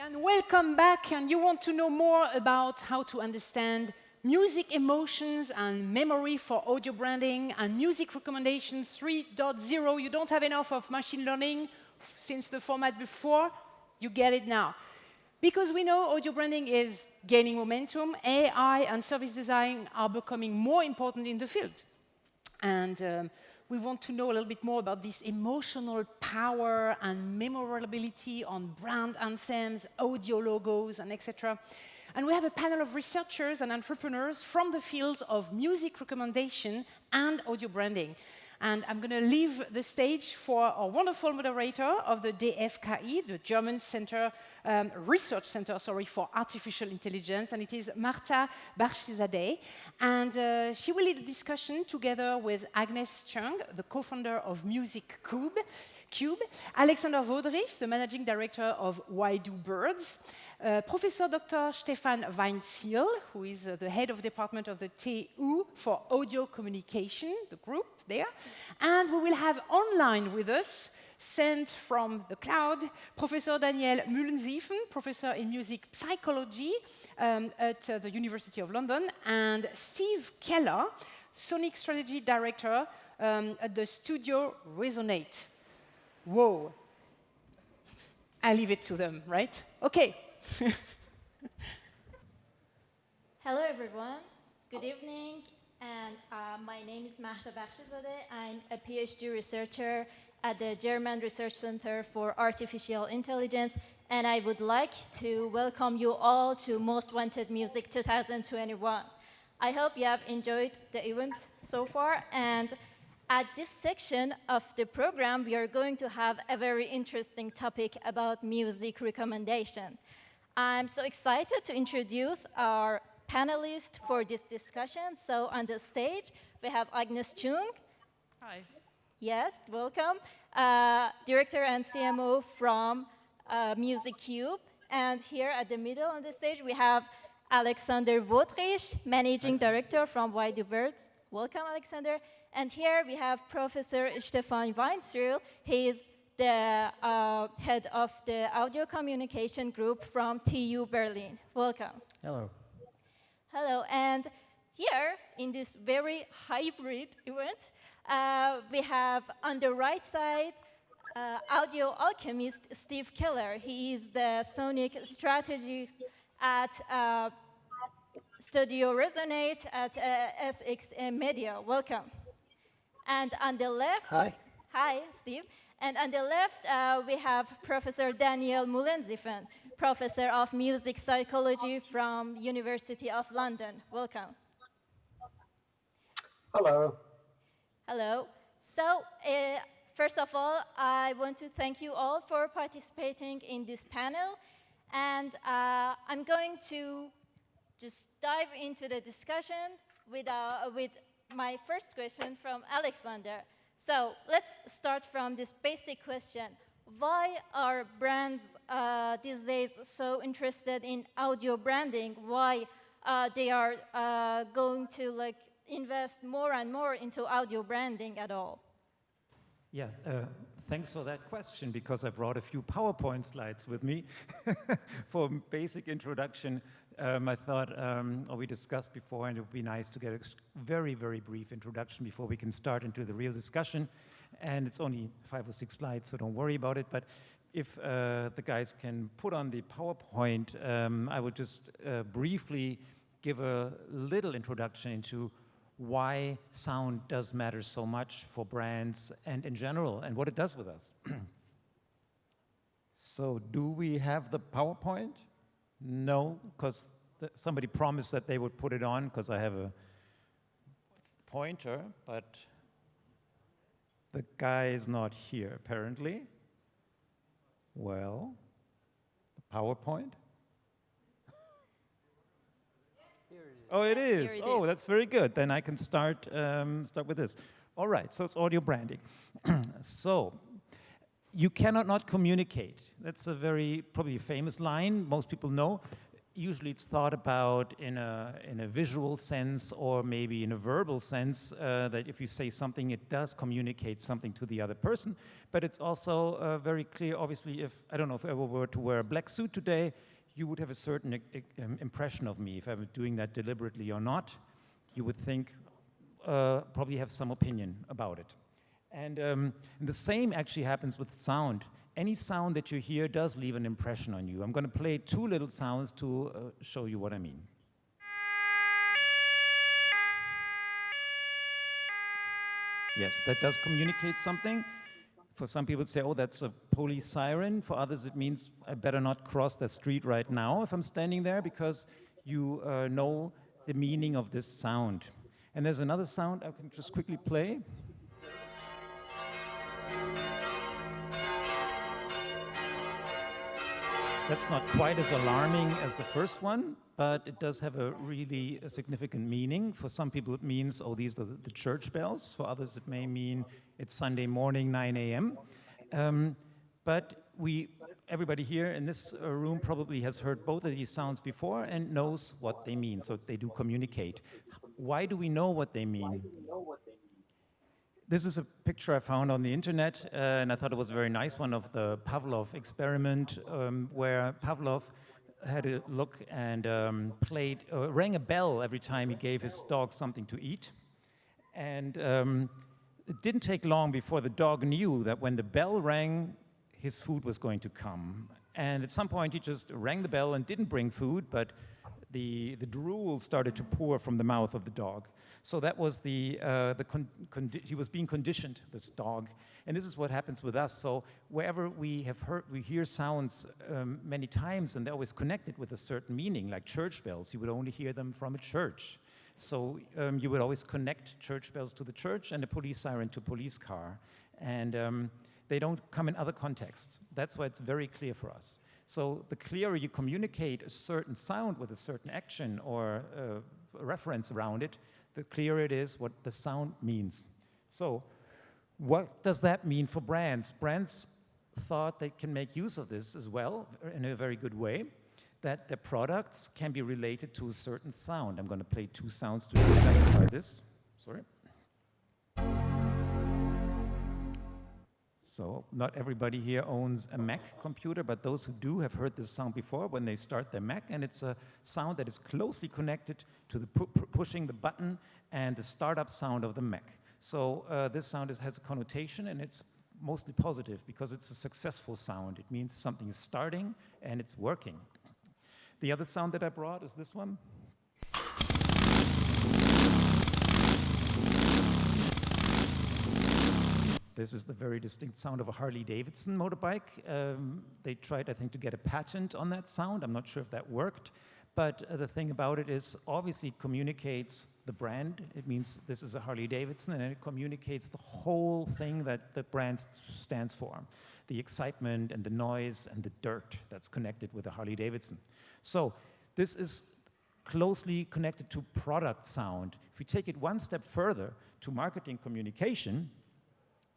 and welcome back. And you want to know more about how to understand music emotions and memory for audio branding and music recommendations 3.0. You don't have enough of machine learning since the format before. You get it now. Because we know audio branding is gaining momentum, AI and service design are becoming more important in the field. And we want to know a little bit more about this emotional power and memorability on brand anthems, audio logos, and etc. And we have a panel of researchers and entrepreneurs from the fields of music recommendation and audio branding. And I'm going to leave the stage for our wonderful moderator of the DFKI, the German Research Center for Artificial Intelligence, and it is Mahta Bakhshizadeh. And she will lead a discussion together with Agnes Chung, the co-founder of Music Cube, Alexander Wodrich, the managing director of Why Do Birds, Professor Dr. Stefan Weinzierl, who is the head of department of the TU for audio communication, the group there. And we will have online with us, sent from the cloud, Professor Daniel Müllensiefen, professor in music psychology at the University of London, and Steve Keller, sonic strategy director at the studio Resonate. Whoa. I leave it to them, right? Okay. Hello, everyone. Good evening. And my name is Mahta Bakhshizadeh. I'm a PhD researcher at the German Research Center for Artificial Intelligence. And I would like to welcome you all to Most Wanted Music 2021. I hope you have enjoyed the event so far. And at this section of the program, we are going to have a very interesting topic about music recommendation. I'm so excited to introduce our panelists for this discussion. So on the stage, we have Agnes Chung. Hi. Yes, welcome. Director and CMO from Music Cube. And here at the middle on the stage, we have Alexander Wodrich, Managing Director from Why Do Birds. Welcome, Alexander. And here we have Professor Stefan Weinzierl. He is the head of the audio communication group from TU Berlin. Welcome. Hello. Hello, and here in this very hybrid event, we have on the right side audio alchemist Steve Keller. He is the sonic strategist at Studio Resonate at SXM Media. Welcome. And on the left, hi, Steve. And on the left, we have Professor Daniel Müllensiefen, Professor of Music Psychology from University of London. Welcome. Hello. Hello. So, first of all, I want to thank you all for participating in this panel. And I'm going to just dive into the discussion with my first question from Alexander. So let's start from this basic question. Why are brands these days so interested in audio branding? Why they are going to invest more and more into audio branding at all? Yeah, thanks for that question, because I brought a few PowerPoint slides with me for a basic introduction. I thought, or we discussed before, and it would be nice to get a very, very brief introduction before we can start into the real discussion. And it's only 5 or 6 slides, so don't worry about it. But if the guys can put on the PowerPoint, I would just briefly give a little introduction into why sound does matter so much for brands and in general, and what it does with us. So do we have the PowerPoint? No, because somebody promised that they would put it on, because I have a pointer, but the guy is not here, apparently. Well, the PowerPoint? Oh, it is. Oh, that's very good. Then I can start with this. All right, so it's audio branding. So you cannot not communicate. That's a very probably famous line most people know. usually it's thought about in a visual sense or maybe in a verbal sense, that if you say something, it does communicate something to the other person. But it's also very clear, obviously, if, I don't know, if I were to wear a black suit today, you would have a certain impression of me. If I were doing that deliberately or not, you would think, probably have some opinion about it. And the same actually happens with sound. Any sound that you hear does leave an impression on you. I'm going to play two little sounds to show you what I mean. Yes, that does communicate something. For some people, say, oh, that's a police siren. For others, it means I better not cross the street right now if I'm standing there, because you know the meaning of this sound. And there's another sound I can just quickly play. That's not quite as alarming as the first one, but it does have a really significant meaning. For some people, it means, oh, these are the church bells. For others, it may mean it's Sunday morning, 9 a.m. But everybody here in this room probably has heard both of these sounds before and knows what they mean, so they do communicate. Why do we know what they mean? This is a picture I found on the internet, and I thought it was a very nice one of the Pavlov Experiment, where Pavlov had a look and rang a bell every time he gave his dog something to eat. And it didn't take long before the dog knew that when the bell rang, his food was going to come. And at some point, he just rang the bell and didn't bring food, but the drool started to pour from the mouth of the dog. So that was he was being conditioned, this dog. And this is what happens with us. So wherever we hear sounds many times, and they're always connected with a certain meaning, like church bells. You would only hear them from a church. So you would always connect church bells to the church and a police siren to a police car. And they don't come in other contexts. That's why it's very clear for us. So the clearer you communicate a certain sound with a certain action or a reference around it, the clearer it is what the sound means. So what does that mean for brands? Brands thought they can make use of this as well in a very good way, that their products can be related to a certain sound. I'm going to play two sounds to exemplify this. Sorry. So not everybody here owns a Mac computer, but those who do have heard this sound before when they start their Mac, and it's a sound that is closely connected to the pushing the button and the startup sound of the Mac. So this sound has a connotation, and it's mostly positive because it's a successful sound. It means something is starting and it's working. The other sound that I brought is this one. This is the very distinct sound of a Harley-Davidson motorbike. They tried, I think, to get a patent on that sound. I'm not sure if that worked. But the thing about it is, obviously, it communicates the brand. It means this is a Harley-Davidson, and it communicates the whole thing that the brand stands for. The excitement and the noise and the dirt that's connected with a Harley-Davidson. So this is closely connected to product sound. If we take it one step further to marketing communication,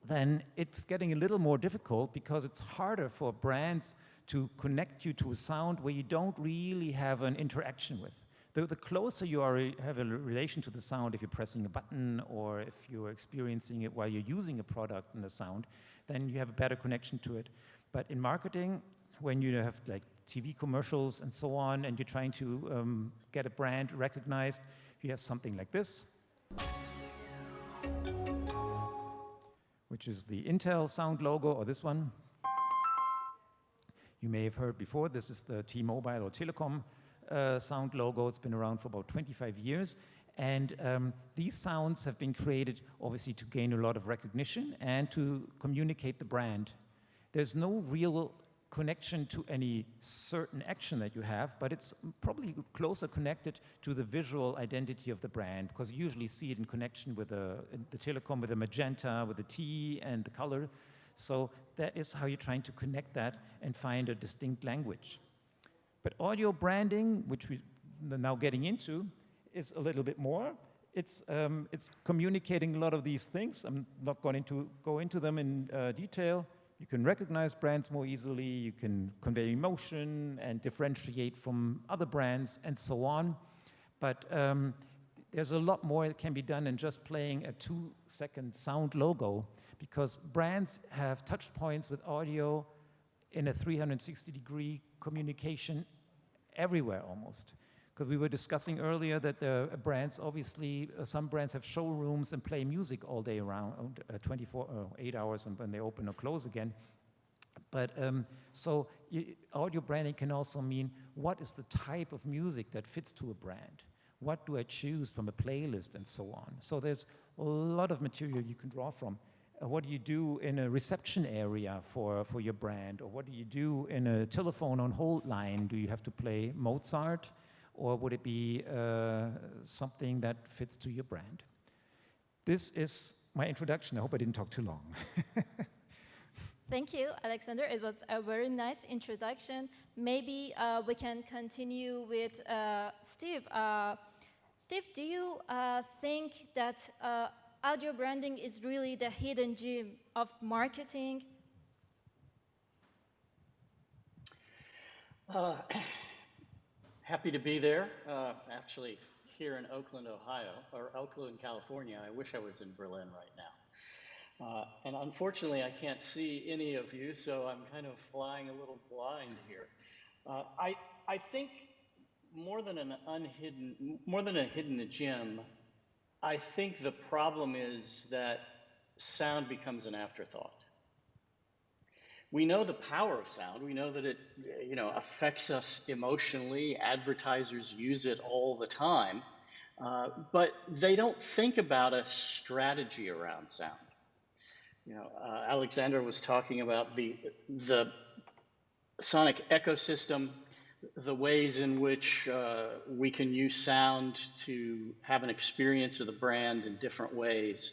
then it's getting a little more difficult because it's harder for brands to connect you to a sound where you don't really have an interaction with. The closer you have a relation to the sound, if you're pressing a button or if you're experiencing it while you're using a product and the sound, then you have a better connection to it. But in marketing, when you have like TV commercials and so on, and you're trying to get a brand recognized, you have something like this, which is the Intel sound logo, or this one. You may have heard before, this is the T-Mobile or Telecom sound logo. It's been around for about 25 years. And these sounds have been created, obviously, to gain a lot of recognition and to communicate the brand. There's no real connection to any certain action that you have, but it's probably closer connected to the visual identity of the brand, because you usually see it in connection with the telecom, with the magenta, with the T and the color. So that is how you're trying to connect that and find a distinct language. But audio branding, which we're now getting into, is a little bit more. It's communicating a lot of these things. I'm not going to go into them in detail. you can recognize brands more easily, you can convey emotion and differentiate from other brands and so on. But there's a lot more that can be done than just playing a 2-second sound logo, because brands have touch points with audio in a 360-degree communication everywhere almost. Because we were discussing earlier that the brands, obviously, some brands have showrooms and play music all day around, 8 hours, and when they open or close again. But so audio branding can also mean, what is the type of music that fits to a brand? What do I choose from a playlist and so on? So there's a lot of material you can draw from. What do you do in a reception area for your brand? Or what do you do in a telephone on hold line? Do you have to play Mozart? Or would it be something that fits to your brand? This is my introduction. I hope I didn't talk too long. Thank you, Alexander. It was a very nice introduction. Maybe we can continue with Steve. Steve, do you think that audio branding is really the hidden gem of marketing? Happy to be there. Actually, here in Oakland, Ohio, or Oakland, California. I wish I was in Berlin right now. And unfortunately, I can't see any of you, so I'm kind of flying a little blind here. I think more than a hidden gem, I think the problem is that sound becomes an afterthought. We know the power of sound. We know that it, affects us emotionally. Advertisers use it all the time, but they don't think about a strategy around sound. Alexander was talking about the sonic ecosystem, the ways in which we can use sound to have an experience of the brand in different ways.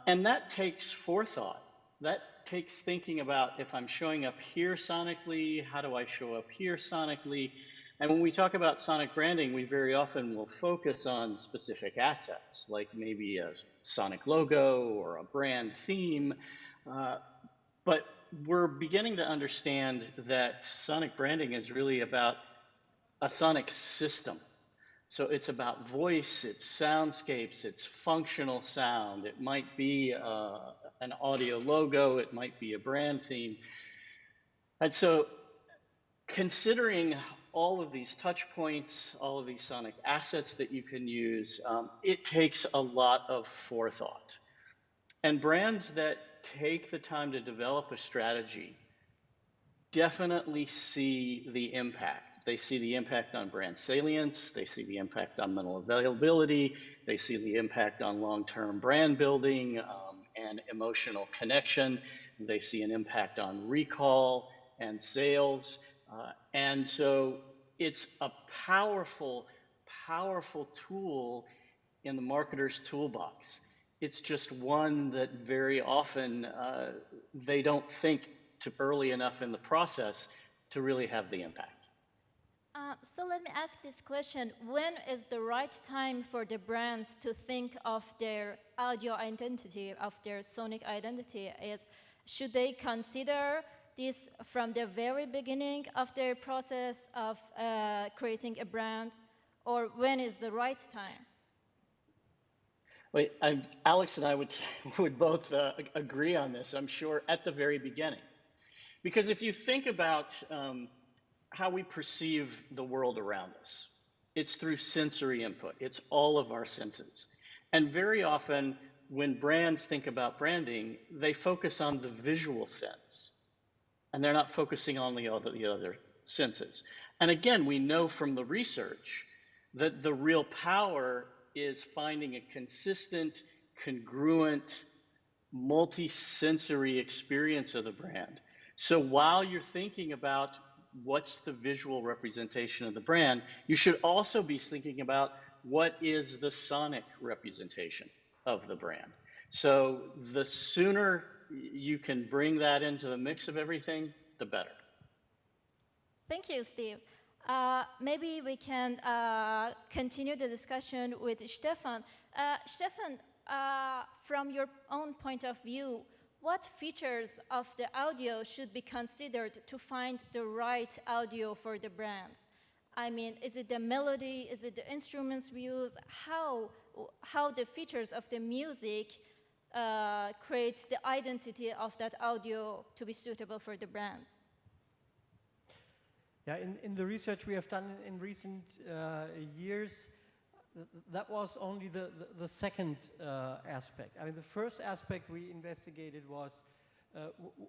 And that takes forethought. That takes thinking about, if I'm showing up here sonically, how do I show up here sonically? And when we talk about sonic branding, we very often will focus on specific assets, like maybe a sonic logo or a brand theme. But we're beginning to understand that sonic branding is really about a sonic system. So it's about voice, it's soundscapes, it's functional sound. It might be an audio logo, it might be a brand theme. And so considering all of these touch points, all of these sonic assets that you can use, it takes a lot of forethought. And brands that take the time to develop a strategy definitely see the impact. They see the impact on brand salience, they see the impact on mental availability, they see the impact on long-term brand building and emotional connection, they see an impact on recall and sales. And so it's a powerful, powerful tool in the marketer's toolbox. It's just one that very often they don't think early enough in the process to really have the impact. So let me ask this question. When is the right time for the brands to think of their audio identity, of their sonic identity? Should they consider this from the very beginning of their process of creating a brand, or when is the right time? Wait, Alex and I would both agree on this, I'm sure, at the very beginning. Because if you think about how we perceive the world around us, it's through sensory input. It's all of our senses. And very often, when brands think about branding, they focus on the visual sense. And they're not focusing on the other senses. And again, we know from the research that the real power is finding a consistent, congruent, multi-sensory experience of the brand. So while you're thinking about what's the visual representation of the brand, you should also be thinking about what is the sonic representation of the brand. So the sooner you can bring that into the mix of everything, the better. Thank you, Steve. Maybe we can continue the discussion with Stefan. Stefan, from your own point of view, what features of the audio should be considered to find the right audio for the brands? I mean, is it the melody? Is it the instruments we use? How the features of the music create the identity of that audio to be suitable for the brands? Yeah, in the research we have done in recent years, that was only the second aspect. I mean, the first aspect we investigated was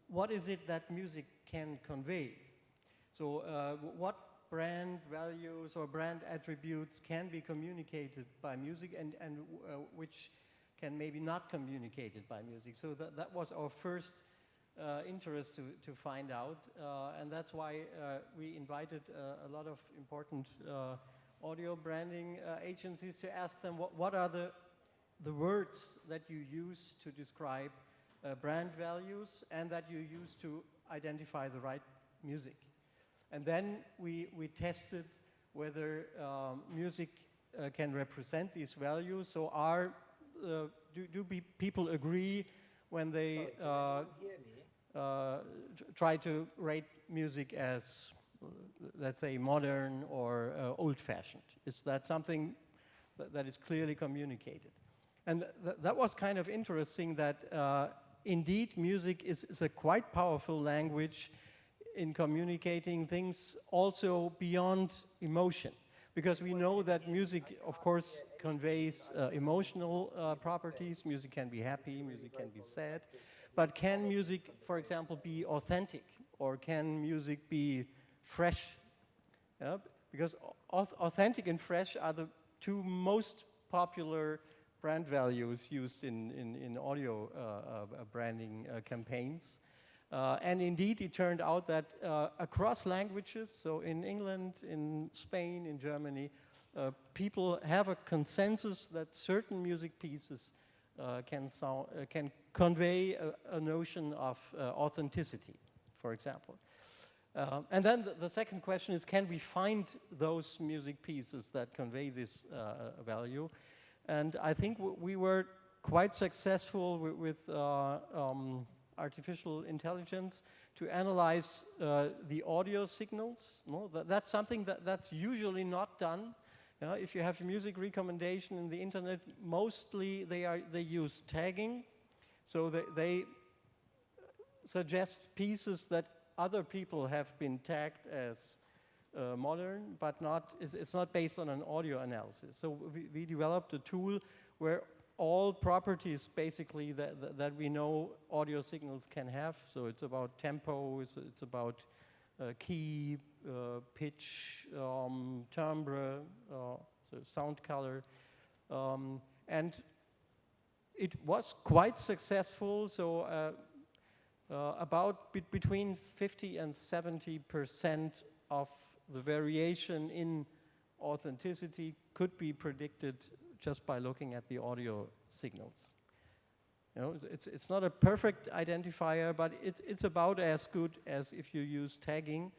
what is it that music can convey? So what brand values or brand attributes can be communicated by music and which can maybe not communicated by music. So that was our first interest to find out, and that's why we invited a lot of important audio branding agencies to ask them what are the words that you use to describe brand values and that you use to identify the right music. And then we tested whether music can represent these values. So do people agree when they try to rate music as, let's say, modern or old-fashioned? Is that something that is clearly communicated? And that was kind of interesting that indeed music is a quite powerful language in communicating things also beyond emotion. Because we know that music, of course, conveys emotional properties. Music can be happy, music can be sad. But can music, for example, be authentic? Or can music be fresh? Because authentic and fresh are the two most popular brand values used in audio branding campaigns. And indeed, it turned out that across languages, so in England, in Spain, in Germany, people have a consensus that certain music pieces can convey a notion of authenticity, for example. And then the second question is, can we find those music pieces that convey this value? And I think we were quite successful with artificial intelligence to analyze the audio signals. No? That's something that's usually not done. If you have music recommendation in the internet, mostly they use tagging. So they suggest pieces that other people have been tagged as modern, but it's not based on an audio analysis. So we developed a tool where all properties basically that we know audio signals can have. So it's about tempo, it's about key, pitch, timbre, so sound color. And it was quite successful. So about between 50 and 70% of the variation in authenticity could be predicted just by looking at the audio signals. It's not a perfect identifier, but it's about as good as if you use tagging,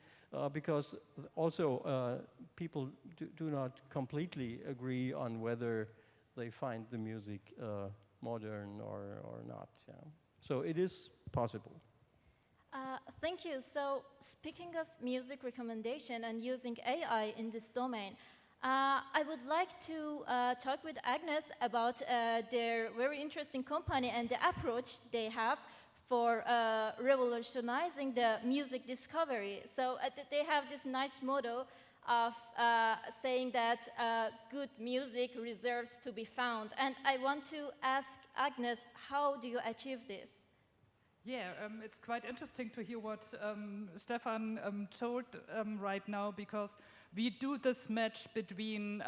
because also people do not completely agree on whether they find the music modern or not. Yeah. So it is possible. Thank you. So speaking of music recommendation and using AI in this domain, I would like to talk with Agnes about their very interesting company and the approach they have for revolutionizing the music discovery. So they have this nice motto of saying that good music reserves to be found. And I want to ask Agnes, how do you achieve this? Yeah, it's quite interesting to hear what Stefan told right now, because we do this match between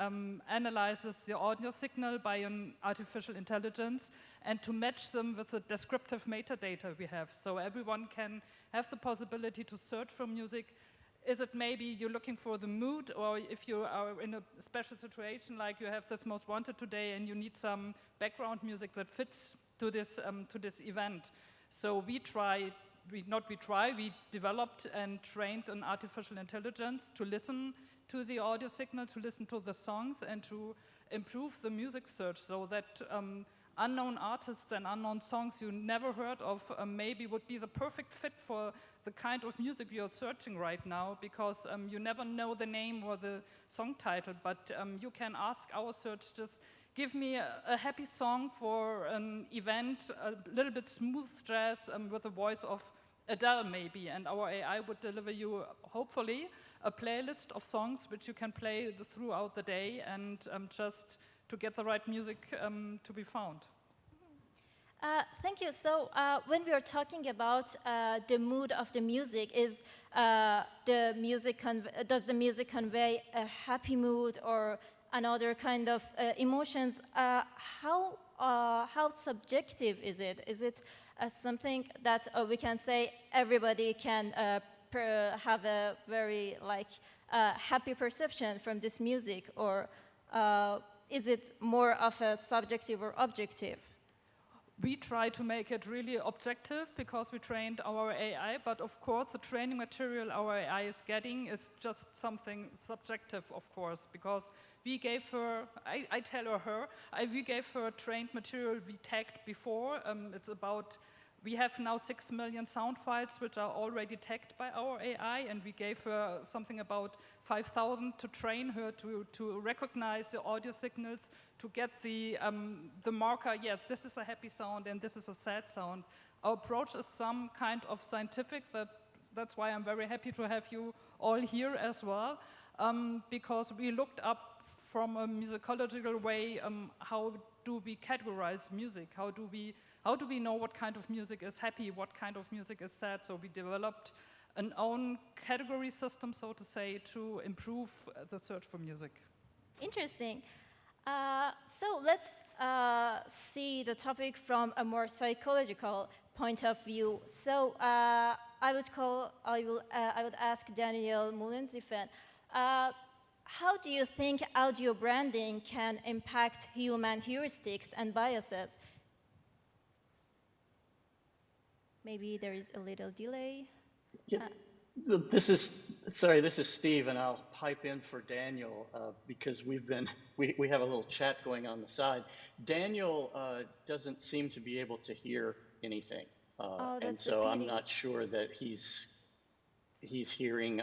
analyzes the audio signal by an artificial intelligence and to match them with the descriptive metadata we have. So everyone can have the possibility to search for music. Is it maybe you're looking for the mood, or if you are in a special situation like you have this Most Wanted today and you need some background music that fits to this event. So we developed and trained an artificial intelligence to listen to the audio signal, to listen to the songs, and to improve the music search so that unknown artists and unknown songs you never heard of maybe would be the perfect fit for the kind of music you're searching right now, because you never know the name or the song title, but you can ask our search, just give me a happy song for an event, a little bit smooth jazz with the voice of Adele maybe, and our AI would deliver you, hopefully, a playlist of songs which you can play throughout the day, and just to get the right music to be found. Thank you. So when we are talking about the mood of the music, does the music convey a happy mood or another kind of emotions? How subjective is it? Is it something that we can say everybody can have a very happy perception from this music, or is it more of a subjective or objective? We try to make it really objective because we trained our AI, but of course the training material our AI is getting is just something subjective, of course, because we gave her, we gave her trained material we tagged before. It's about, we have now 6 million sound files which are already tagged by our AI, and we gave her something about 5,000 to train her to recognize the audio signals, to get the marker, yes, this is a happy sound and this is a sad sound. Our approach is some kind of scientific, that's why I'm very happy to have you all here as well, because we looked up from a musicological way, how do we categorize music? How do we know what kind of music is happy, what kind of music is sad? So we developed an own category system, so to say, to improve the search for music. Interesting. So let's see the topic from a more psychological point of view. So I would ask Daniel Müllensiefen, how do you think audio branding can impact human heuristics and biases? Maybe there is a little delay. Yeah. This is Steve, and I'll pipe in for Daniel because we have a little chat going on the side. Daniel doesn't seem to be able to hear anything, and so I'm not sure that he's hearing,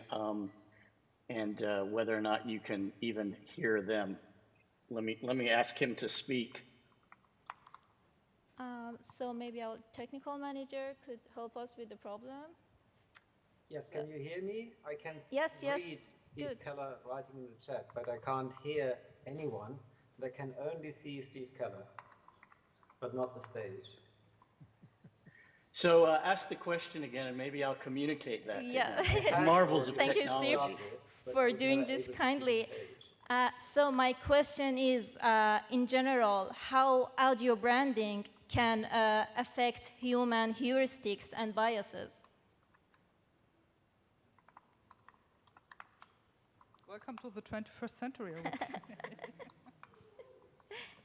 and whether or not you can even hear them. Let me ask him to speak. So maybe our technical manager could help us with the problem. Yes, can you hear me? I can yes, read Steve Keller writing in the chat, but I can't hear anyone. And I can only see Steve Keller, but not the stage. So ask the question again, and maybe I'll communicate that to him. Marvels of Thank technology. you, Steve, for doing this kindly. So my question is, in general, how audio branding can affect human heuristics and biases? Welcome to the 21st century, I would say.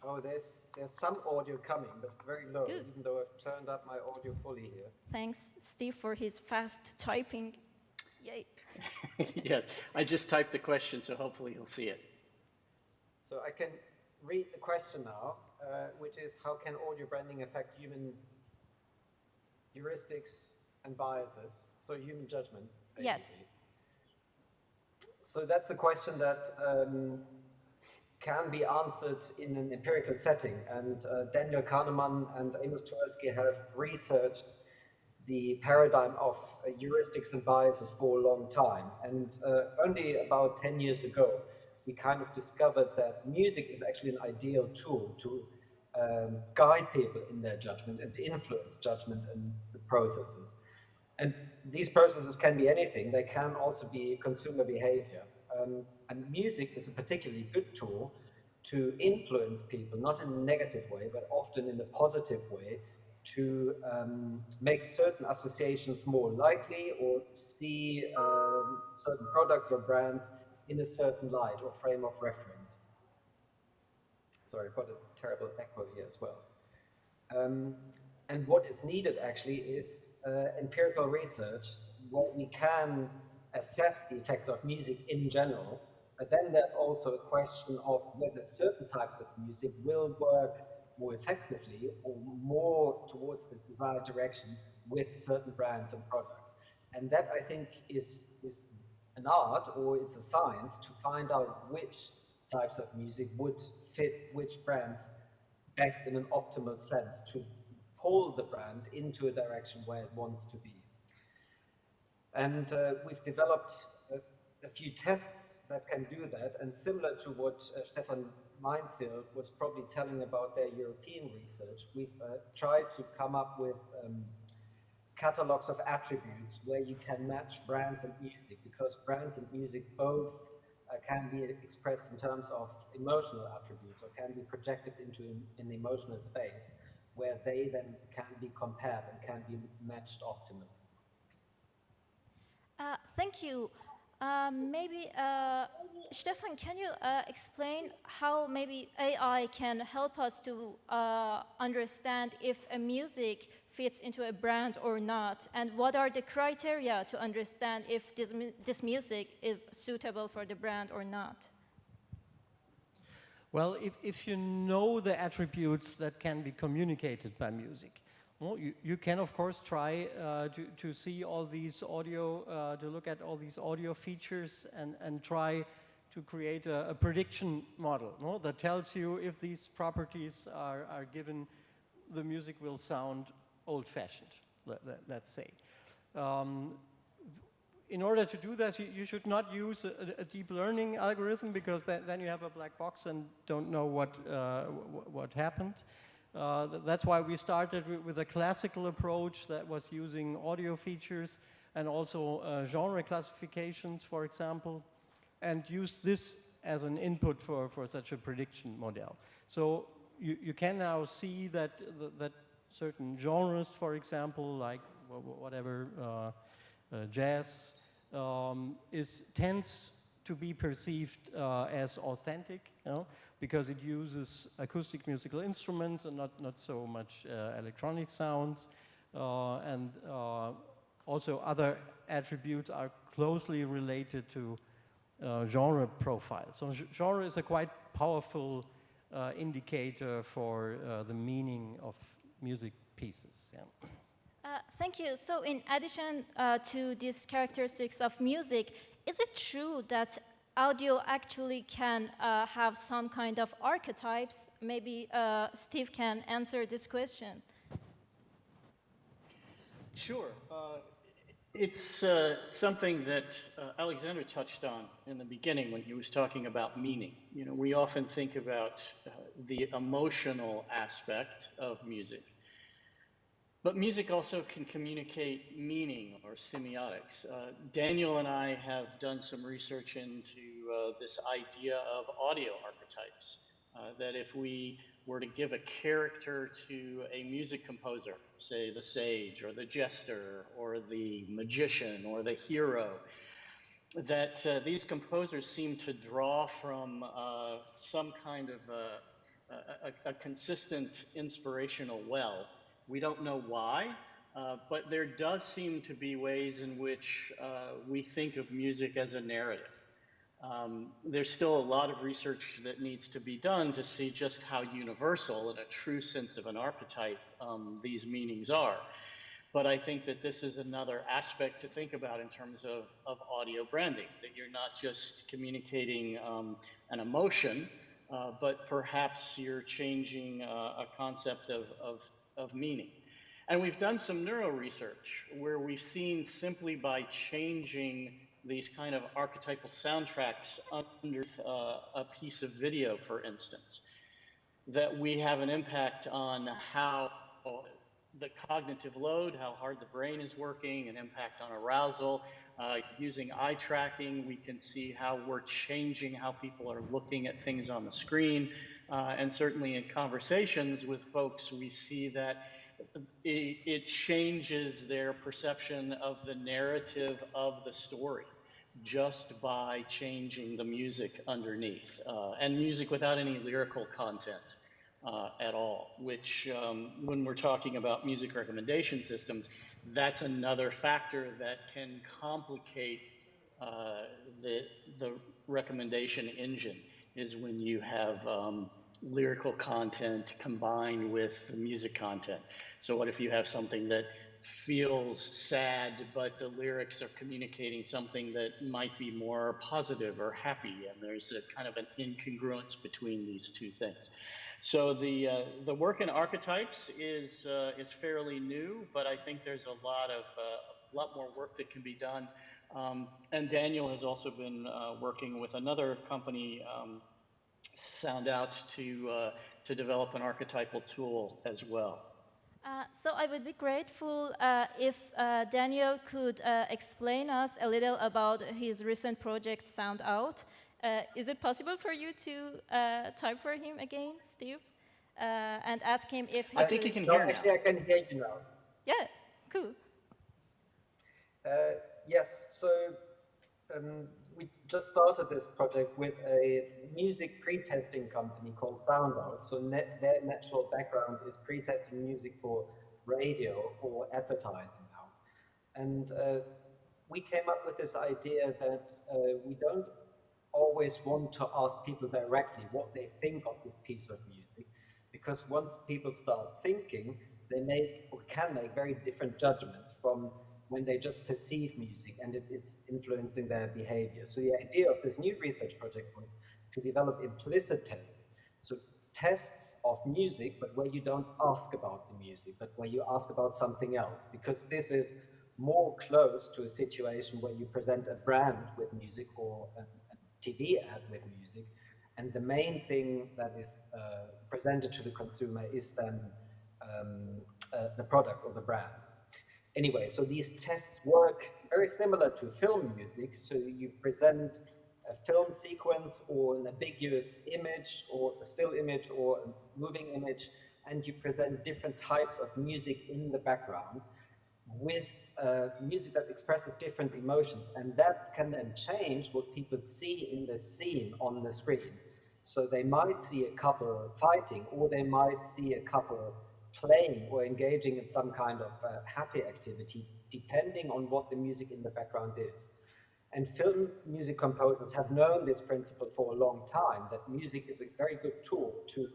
Oh, there's some audio coming, but very low, even though I've turned up my audio fully here. Thanks, Steve, for his fast typing. Yay. Yes, I just typed the question, so hopefully you'll see it. So I can read the question now, which is, how can audio branding affect human heuristics and biases? So human judgment, basically. Yes. So that's a question that can be answered in an empirical setting. And Daniel Kahneman and Amos Tversky have researched the paradigm of heuristics and biases for a long time. And only about 10 years ago, we kind of discovered that music is actually an ideal tool to guide people in their judgment and influence judgment and the processes. And these processes can be anything. They can also be consumer behavior. And music is a particularly good tool to influence people, not in a negative way, but often in a positive way, to make certain associations more likely or see certain products or brands in a certain light or frame of reference. Sorry, I've got a terrible echo here as well. And what is needed actually is empirical research where we can assess the effects of music in general, but then there's also a question of whether certain types of music will work more effectively or more towards the desired direction with certain brands and products. And that, I think, is an art, or it's a science, to find out which types of music would fit which brands best in an optimal sense to pull the brand into a direction where it wants to be. And we've developed a few tests that can do that, and similar to what Stefan Weinzierl was probably telling about their European research, we've tried to come up with catalogs of attributes where you can match brands and music, because brands and music both can be expressed in terms of emotional attributes, or can be projected into an emotional space where they then can be compared and can be matched optimally. Thank you. Maybe, Stefan, can you explain how maybe AI can help us to understand if a music fits into a brand or not, and what are the criteria to understand if this music is suitable for the brand or not? Well, if you know the attributes that can be communicated by music, well, you can of course try to see all these audio, to look at all these audio features and try to create a prediction model, no, that tells you if these properties are given, the music will sound old-fashioned, let's say. In order to do this, you should not use a deep learning algorithm, because then you have a black box and don't know what happened. That's why we started with a classical approach that was using audio features and also genre classifications, for example, and used this as an input for such a prediction model. So you can now see that certain genres, for example, like whatever, jazz, tends to be perceived as authentic, you know, because it uses acoustic musical instruments and not so much electronic sounds, and also other attributes are closely related to genre profile. So genre is a quite powerful indicator for the meaning of music pieces. Yeah. Thank you. So in addition to these characteristics of music, is it true that audio actually can have some kind of archetypes? Maybe Steve can answer this question. Sure. It's something that Alexander touched on in the beginning when he was talking about meaning. You know, we often think about the emotional aspect of music. But music also can communicate meaning or semiotics. Daniel and I have done some research into this idea of audio archetypes, that if we were to give a character to a music composer, say the sage or the jester or the magician or the hero, that these composers seem to draw from some kind of a consistent inspirational well. We don't know why, but there does seem to be ways in which we think of music as a narrative. There's still a lot of research that needs to be done to see just how universal, in a true sense of an archetype, these meanings are. But I think that this is another aspect to think about in terms of audio branding, that you're not just communicating an emotion, but perhaps you're changing a concept of meaning. And we've done some neuro research where we've seen, simply by changing these kind of archetypal soundtracks under a piece of video, for instance, that we have an impact on how the cognitive load, how hard the brain is working, an impact on arousal. Using eye tracking, we can see how we're changing how people are looking at things on the screen. And certainly in conversations with folks, we see that it changes their perception of the narrative of the story just by changing the music underneath, and music without any lyrical content at all, which when we're talking about music recommendation systems, that's another factor that can complicate the recommendation engine, is when you have lyrical content combined with the music content. So what if you have something that feels sad, but the lyrics are communicating something that might be more positive or happy, and there's a kind of an incongruence between these two things. So the work in archetypes is fairly new, but I think there's a lot more work that can be done. And Daniel has also been working with another company, Sound Out, to develop an archetypal tool as well. So I would be grateful if Daniel could explain us a little about his recent project, Sound Out. Is it possible for you to type for him again, Steve, and ask him if I think he can hear now. Actually, I can hear you now. Yeah, cool. Yes, so we just started this project with a music pre-testing company called SoundOut. So their natural background is pre-testing music for radio or advertising now. And we came up with this idea that we don't always want to ask people directly what they think of this piece of music, because once people start thinking, they make or can make very different judgments from when they just perceive music, and it's influencing their behavior. So the idea of this new research project was to develop implicit tests. So tests of music, but where you don't ask about the music, but where you ask about something else, because this is more close to a situation where you present a brand with music or a TV ad with music, and the main thing that is presented to the consumer is then the product or the brand. Anyway, so these tests work very similar to film music. So you present a film sequence or an ambiguous image or a still image or a moving image, and you present different types of music in the background with music that expresses different emotions. And that can then change what people see in the scene on the screen. So they might see a couple fighting, or they might see a couple playing or engaging in some kind of happy activity, depending on what the music in the background is. And film music composers have known this principle for a long time, that music is a very good tool to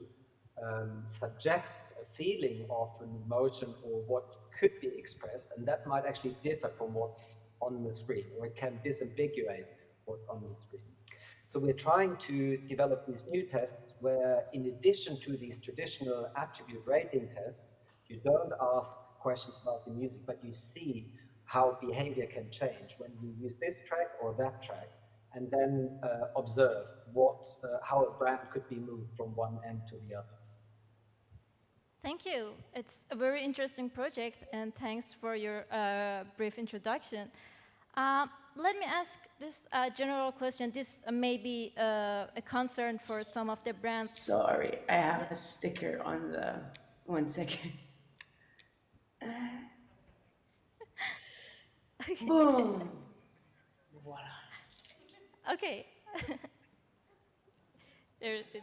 suggest a feeling of an emotion or what could be expressed, and that might actually differ from what's on the screen, or it can disambiguate what's on the screen. So we're trying to develop these new tests where, in addition to these traditional attribute rating tests, you don't ask questions about the music, but you see how behavior can change when you use this track or that track, and then observe how a brand could be moved from one end to the other. Thank you. It's a very interesting project, and thanks for your brief introduction. Let me ask this general question. This may be a concern for some of the brands. Sorry, I have a sticker on the... 1 second. Boom. Voila. Okay.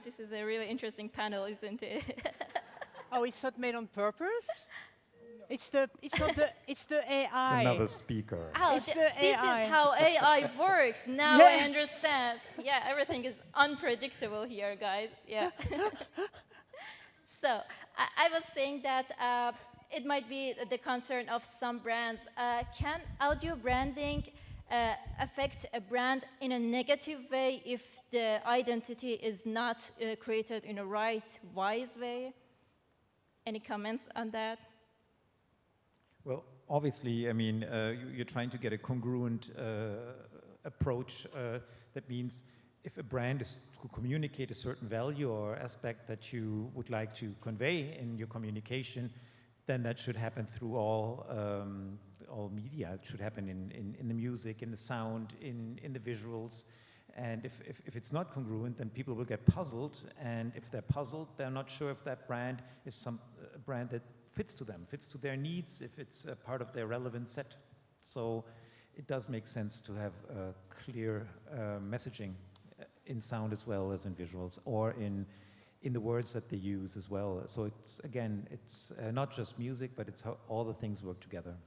This is a really interesting panel, isn't it? Oh, it's not made on purpose? It's the AI. It's another speaker. Oh, It's the this AI. is how AI works. Now Yes. I understand. Yeah, everything is unpredictable here, guys. Yeah. So I was saying that it might be the concern of some brands. Can audio branding affect a brand in a negative way if the identity is not created in a right, wise way? Any comments on that? Well, obviously, I mean, you're trying to get a congruent approach. That means if a brand is to communicate a certain value or aspect that you would like to convey in your communication, then that should happen through all media. It should happen in the music, in the sound, in the visuals. And if it's not congruent, then people will get puzzled. And if they're puzzled, they're not sure if that brand is a brand that fits to them, fits to their needs, if it's a part of their relevant set. So it does make sense to have clear messaging in sound as well as in visuals, or in the words that they use as well. So it's not just music, but it's how all the things work together.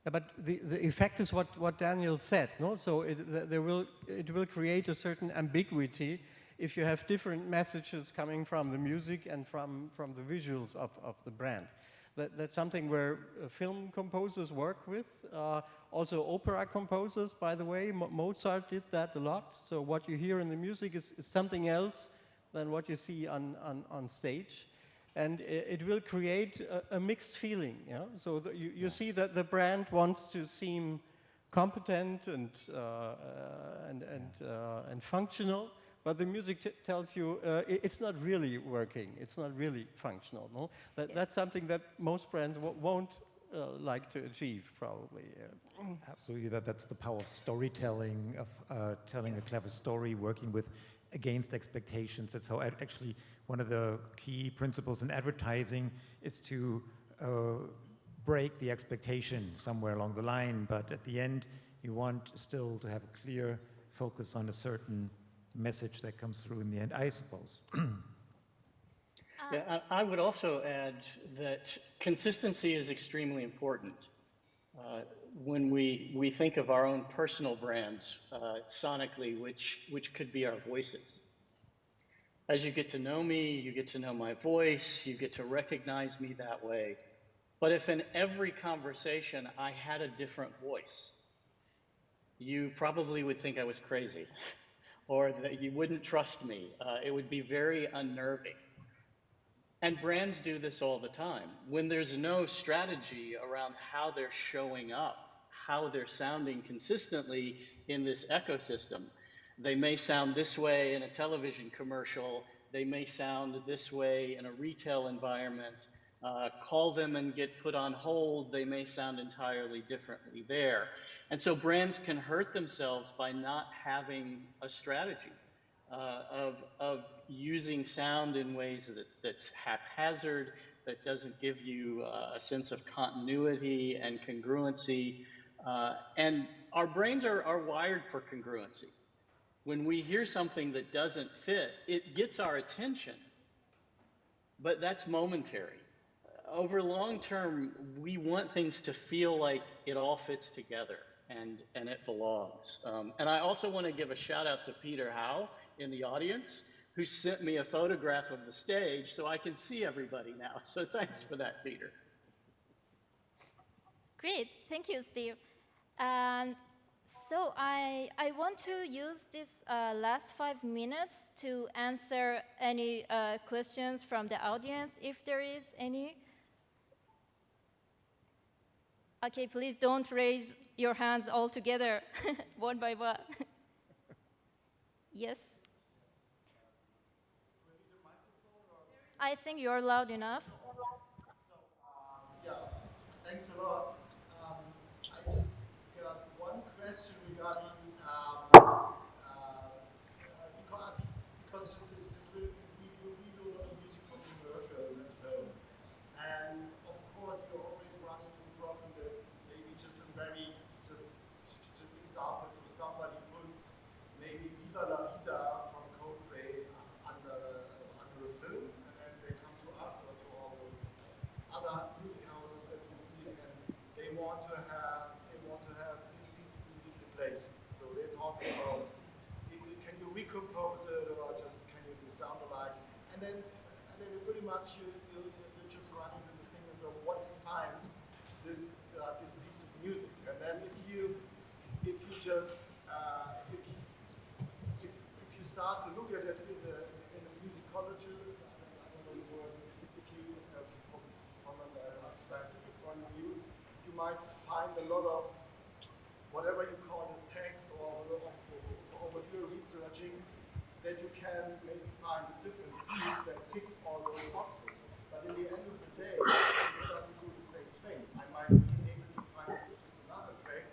Yeah, but the effect is what Daniel said, no? So it will create a certain ambiguity if you have different messages coming from the music and from the visuals of the brand. That's something where film composers work with. Also opera composers, by the way. Mozart did that a lot. So what you hear in the music is something else than what you see on stage. And it will create a mixed feeling. Yeah? So you see that the brand wants to seem competent and functional, but the music tells you it's not really working. It's not really functional. No, that's something that most brands won't like to achieve, probably. Absolutely, that's the power of storytelling, of telling a clever story, working with against expectations. That's how actually one of the key principles in advertising is to break the expectation somewhere along the line, but at the end you want still to have a clear focus on a certain message that comes through in the end, I suppose. Yeah, I would also add that consistency is extremely important. When we think of our own personal brands sonically, which could be our voices. As you get to know me, you get to know my voice, you get to recognize me that way. But if in every conversation I had a different voice, you probably would think I was crazy or that you wouldn't trust me. It would be very unnerving. And brands do this all the time. When there's no strategy around how they're showing up, how they're sounding consistently in this ecosystem, they may sound this way in a television commercial, they may sound this way in a retail environment, call them and get put on hold, they may sound entirely differently there. And so brands can hurt themselves by not having a strategy of using sound in ways that's haphazard, that doesn't give you a sense of continuity and congruency. And our brains are wired for congruency. When we hear something that doesn't fit, it gets our attention, but that's momentary. Over long term, we want things to feel like it all fits together and it belongs. And I also want to give a shout out to Peter Howe in the audience, who sent me a photograph of the stage so I can see everybody now. So thanks for that, Peter. Great, thank you, Steve. So I want to use this last 5 minutes to answer any questions from the audience, if there is any. Okay, please don't raise your hands all together, one by one. Yes? I think you're loud enough. Yeah, thanks a lot. I just got one question regarding because we do a lot of music for commercials and film, and of course you're always running into the problem that maybe just a very just examples where somebody puts maybe Viva la Vida from Coldplay under a film, and then they come to us or to all those other music houses that do music, and they want to have this piece of music replaced. So they're talking about, can you recompose it, or just can you do sound alike? And then pretty much you just run into the things of what defines this piece of music. And then if you start to look at it in the musicology, I don't know the word, if you from a scientific point of view, you might find a lot of whatever you call it, tags or what you're researching, that you can maybe find a different piece that ticks all those boxes. But in the end of the day, it doesn't do the same thing. I might be able to find just another track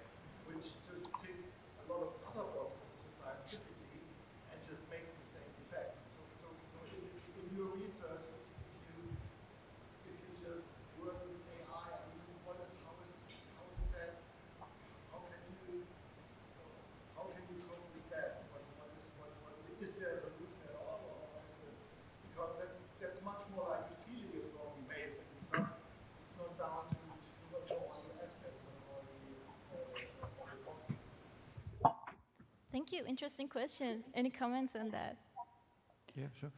which just ticks a lot of other boxes just scientifically and just makes the same effect. So in your research, if you just work with AI, I mean, how is that? How can you cope with that? Is there a solution at all, or is it, because that's much more like a feeling a song based. It's not down to all the aspects of all the boxes. Thank you, interesting question. Any comments on that? Yeah, sure.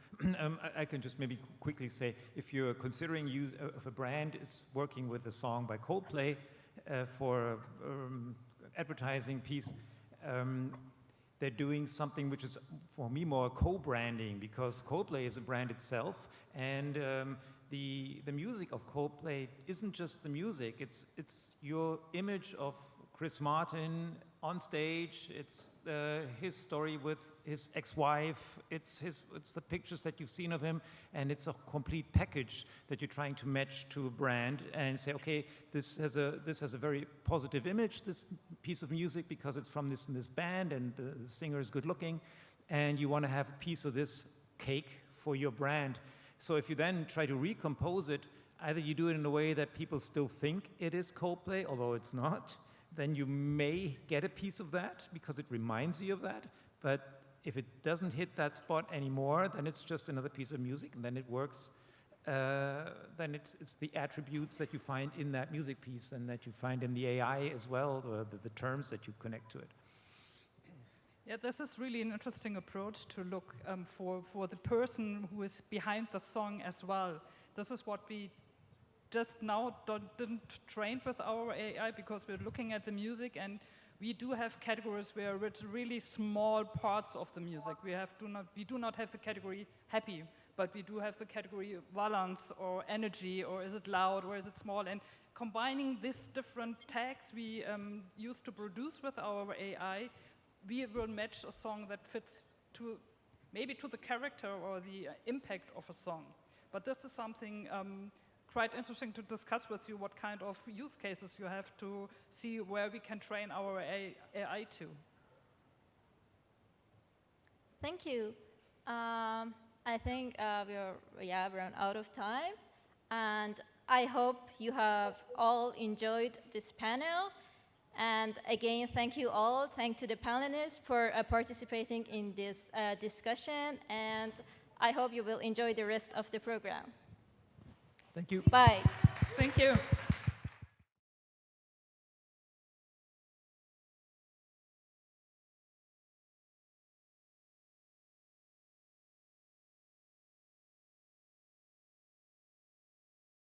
I can just maybe quickly say, if you're considering if a brand is working with a song by Coldplay for advertising piece, they're doing something which is, for me, more co-branding, because Coldplay is a brand itself, and the music of Coldplay isn't just the music, it's your image of Chris Martin on stage, it's his story with his ex-wife, it's the pictures that you've seen of him, and it's a complete package that you're trying to match to a brand and say, okay, this has a very positive image, this piece of music, because it's from this and this band, and the singer is good looking, and you want to have a piece of this cake for your brand. So if you then try to recompose it, either you do it in a way that people still think it is Coldplay, although it's not, then you may get a piece of that because it reminds you of that. But if it doesn't hit that spot anymore, then it's just another piece of music, and then it works. Then it's the attributes that you find in that music piece and that you find in the AI as well, the terms that you connect to it. Yeah, this is really an interesting approach to look for the person who is behind the song as well. This is what we just now didn't train with our AI, because we're looking at the music, and we do have categories where it's really small parts of the music. We do not have the category happy, but we do have the category balance or energy, or is it loud or is it small, and combining these different tags we use to produce with our AI, we will match a song that fits maybe to the character or the impact of a song. But this is something quite interesting to discuss with you, what kind of use cases you have to see where we can train our AI to. Thank you. I think we're run out of time, and I hope you have all enjoyed this panel. And again, thank you all. Thank to the panelists for participating in this discussion, and I hope you will enjoy the rest of the program. Thank you. Bye. Thank you.